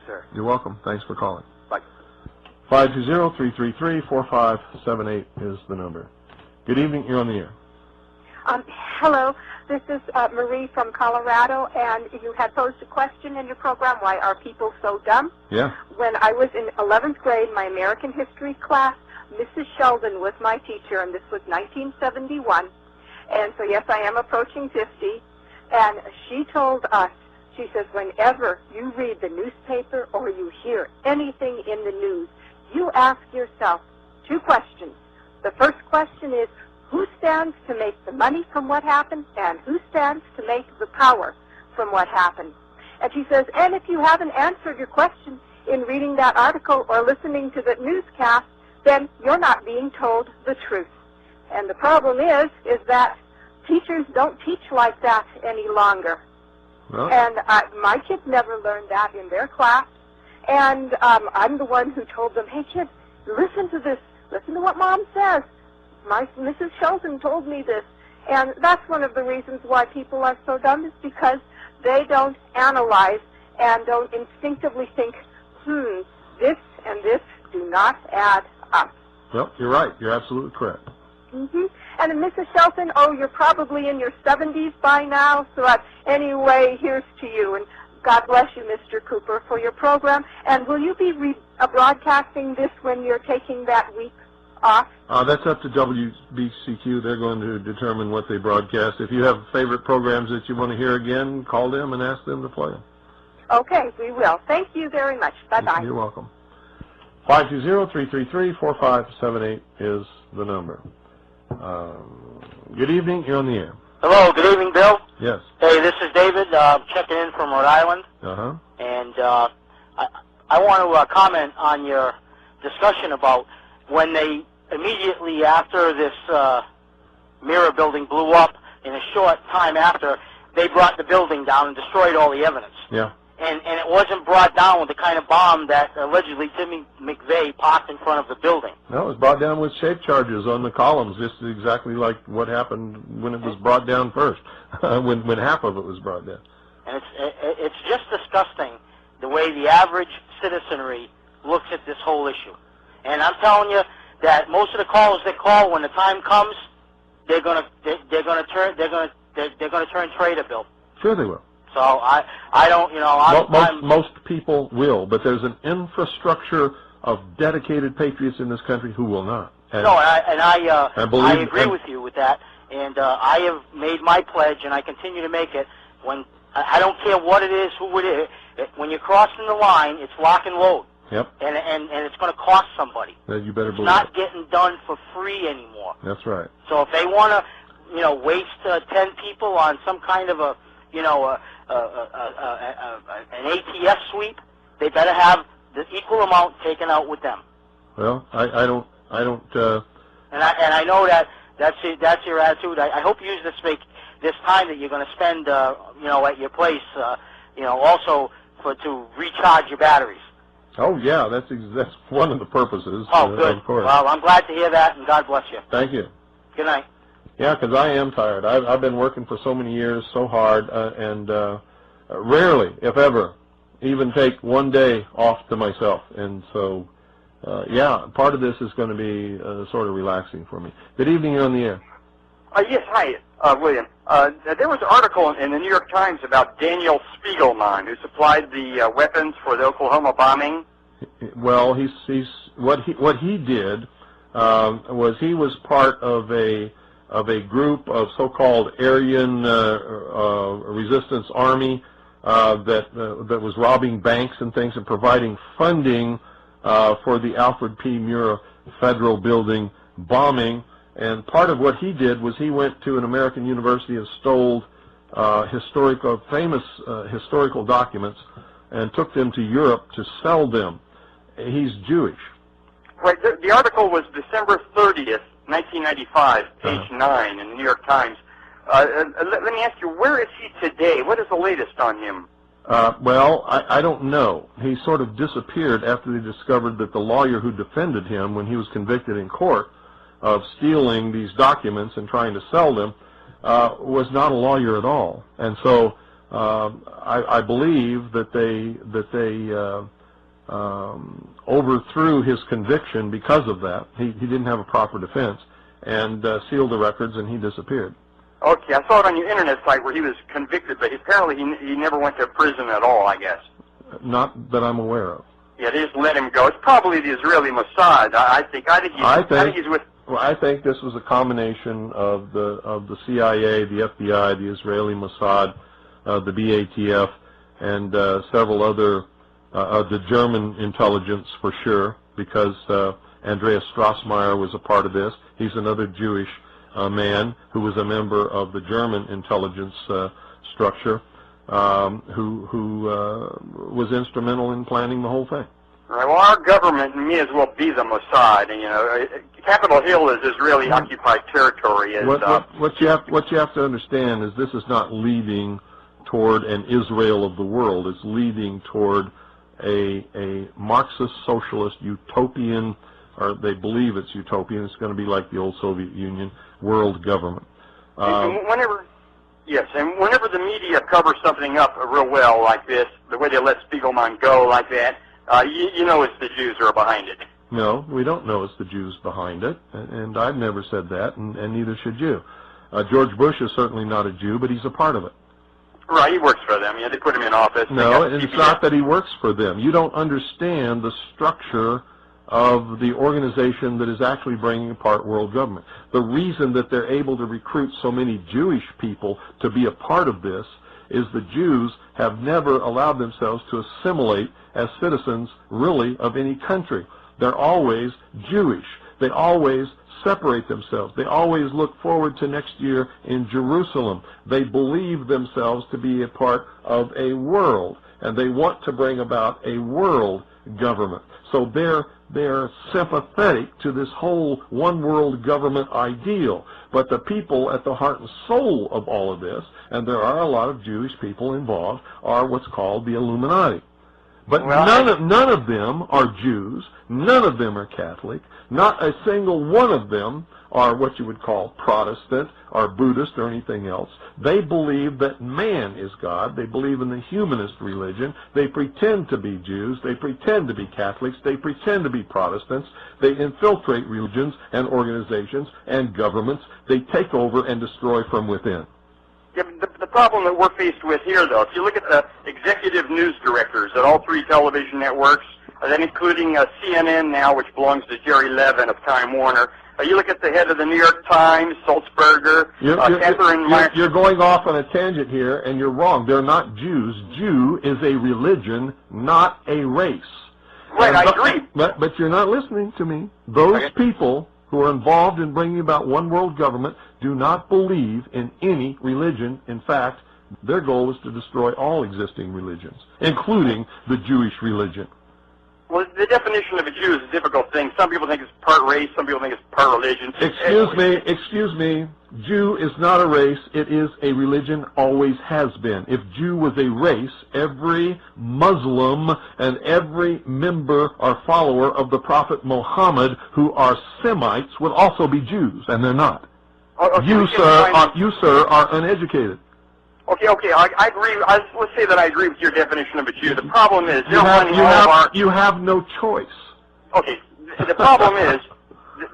sir. You're welcome. Thanks for calling. Bye. 520-333-4578 is the number. Good evening. You're on the air. Hello. This is Marie from Colorado, and you had posed a question in your program, why are people so dumb? Yeah. When I was in 11th grade, my American history class, Mrs. Sheldon was my teacher, and this was 1971. And so, yes, I am approaching 50. And she told us, she says, whenever you read the newspaper or you hear anything in the news, you ask yourself two questions. The first question is, who stands to make the money from what happened, and who stands to make the power from what happened? And she says, and if you haven't answered your question in reading that article or listening to the newscast, then you're not being told the truth. And the problem is that teachers don't teach like that any longer. Well, and my kids never learned that in their class. And I'm the one who told them, hey, kids, listen to this. Listen to what Mom says. Mrs. Sheldon told me this. And that's one of the reasons why people are so dumb, is because they don't analyze and don't instinctively think, this and this do not add up. well, you're right. You're absolutely correct. Mm-hmm. And Mrs. Shelton, you're probably in your 70s by now, so anyway, here's to you. And God bless you, Mr. Cooper, for your program. And will you be broadcasting this when you're taking that week off? That's up to WBCQ. They're going to determine what they broadcast. If you have favorite programs that you want to hear again, call them and ask them to play them. Okay, we will. Thank you very much. Bye-bye. You're welcome. 520-333-4578 is the number. Good evening. You're on the air. Hello. Good evening, Bill. Yes. Hey, this is David checking in from Rhode Island. Uh-huh. And I want to comment on your discussion about when they immediately after this mirror building blew up, in a short time after, they brought the building down and destroyed all the evidence. Yeah. And it wasn't brought down with the kind of bomb that allegedly Timmy McVeigh parked in front of the building. No, it was brought down with shape charges on the columns, just exactly like what happened when it was brought down first, when half of it was brought down. And it's just disgusting the way the average citizenry looks at this whole issue. And I'm telling you that most of the callers that call, when the time comes, they're gonna turn traitor, Bill. Sure they will. So I don't, most people will, but there's an infrastructure of dedicated patriots in this country who will not. And I agree with you with that. And I have made my pledge, and I continue to make it. When I don't care what it is, who it is. When you're crossing the line, it's lock and load. Yep. And it's going to cost somebody. You better believe it's not it. getting done for free anymore. That's right. So if they want to, waste 10 people on some kind of an ATS sweep, they better have the equal amount taken out with them. Well, I don't. And I know that's your attitude. I hope you use this time that you're going to spend, at your place, also to recharge your batteries. Oh yeah, that's one of the purposes. Oh, good. Of course. Well, I'm glad to hear that, and God bless you. Thank you. Good night. Yeah, because I am tired. I've been working for so many years, so hard, and rarely, if ever, even take one day off to myself. And so, part of this is going to be sort of relaxing for me. Good evening, you're on the air. Yes, hi, William. There was an article in the New York Times about Daniel Spiegelman, who supplied the weapons for the Oklahoma bombing. Well, what he did was he was part of a group of so-called Aryan resistance army that was robbing banks and things and providing funding for the Alfred P. Murrah Federal Building bombing. And part of what he did was he went to an American university and stole famous historical documents and took them to Europe to sell them. He's Jewish. Right. The article was December 30th, 1995, page 9 in the New York Times. Let me ask you, where is he today? What is the latest on him? Well, I don't know. He sort of disappeared after they discovered that the lawyer who defended him when he was convicted in court of stealing these documents and trying to sell them was not a lawyer at all. And so I believe that they overthrew his conviction because of that. He didn't have a proper defense, and sealed the records, and he disappeared. Okay, I saw it on your internet site where he was convicted, but apparently he never went to prison at all, I guess. Not that I'm aware of. Yeah, they just let him go. It's probably the Israeli Mossad. I think he's with. Well, I think this was a combination of the CIA, the FBI, the Israeli Mossad, the BATF, and several other, the German intelligence for sure, because Andreas Strassmeyer was a part of this. He's another Jewish man who was a member of the German intelligence structure, who was instrumental in planning the whole thing. All right, well, our government may as well be the Mossad, and Capitol Hill is Israeli occupied territory. What you have to understand is this is not leading toward an Israel of the world. It's leading toward a Marxist socialist utopian, or they believe it's utopian. It's going to be like the old Soviet Union world government. Whenever the media covers something up real well like this, the way they let Spiegelman go like that, you know it's the Jews who are behind it. No, we don't know it's the Jews behind it, and I've never said that, and neither should you. George Bush is certainly not a Jew, but he's a part of it. Right, he works for them. Yeah, they put him in office. No, it's not that he works for them. You don't understand the structure of the organization that is actually bringing apart world government. The reason that they're able to recruit so many Jewish people to be a part of this is the Jews have never allowed themselves to assimilate as citizens, really, of any country. They're always Jewish. They always separate themselves. They always look forward to next year in Jerusalem. They believe themselves to be a part of a world, and they want to bring about a world government. So they're sympathetic to this whole one world government ideal. But the people at the heart and soul of all of this, and there are a lot of Jewish people involved, are what's called the Illuminati. But none of them are Jews. None of them are Catholic. Not a single one of them are what you would call Protestant or Buddhist or anything else. They believe that man is God. They believe in the humanist religion. They pretend to be Jews. They pretend to be Catholics. They pretend to be Protestants. They infiltrate religions and organizations and governments. They take over and destroy from within. Yeah, the problem that we're faced with here, though, if you look at the executive news directors at all three television networks, then including CNN now, which belongs to Jerry Levin of Time Warner, you look at the head of the New York Times, Sulzberger, Catherine... You're going off on a tangent here, and you're wrong. They're not Jews. Jew is a religion, not a race. Right, I agree. But you're not listening to me. Those people who are involved in bringing about one world government do not believe in any religion. In fact, their goal is to destroy all existing religions, including the Jewish religion. Well, the definition of a Jew is a difficult thing. Some people think it's part race, some people think it's part religion. Excuse me. Jew is not a race. It is a religion, always has been. If Jew was a race, every Muslim and every member or follower of the Prophet Muhammad who are Semites would also be Jews, and they're not. You, sir, are uneducated. Okay, I agree. Let's say that I agree with your definition of a Jew. The problem is you have no choice. Okay, the problem is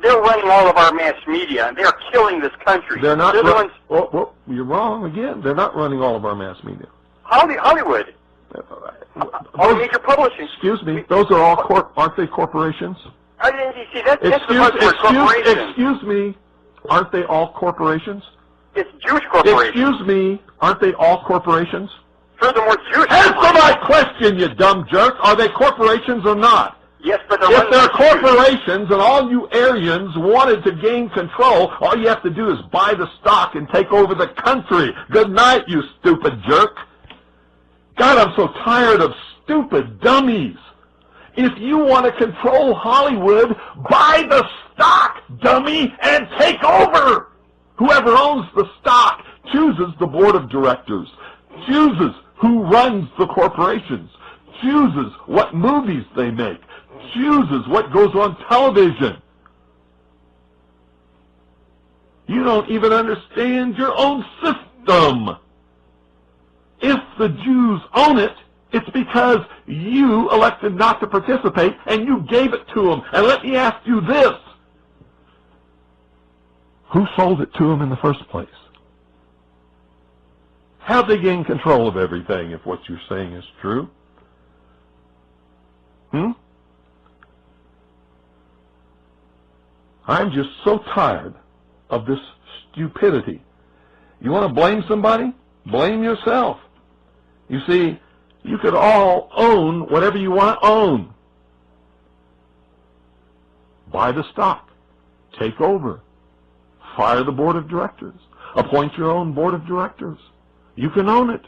they're running all of our mass media, and they're killing this country. They're not. You're wrong again. They're not running all of our mass media. Hollywood. All major publishing. Excuse me. Those are all aren't they corporations? See, that's the buzzword, corporations. Excuse me. Aren't they all corporations? It's Jewish corporations. Excuse me, aren't they all corporations? Furthermore, Jewish Answer my question, you dumb jerk. Are they corporations or not? Yes, but if they're corporations and all you Aryans wanted to gain control, all you have to do is buy the stock and take over the country. Good night, you stupid jerk. God, I'm so tired of stupid dummies. If you want to control Hollywood, buy the stock, dummy, and take over. Whoever owns the stock chooses the board of directors, chooses who runs the corporations, chooses what movies they make, chooses what goes on television. You don't even understand your own system. If the Jews own it, it's because you elected not to participate and you gave it to them. And let me ask you this. Who sold it to them in the first place? How'd they gain control of everything if what you're saying is true? I'm just so tired of this stupidity. You want to blame somebody? Blame yourself. You see, you could all own whatever you want to own. Buy the stock. Take over. Fire the board of directors. Appoint your own board of directors. You can own it.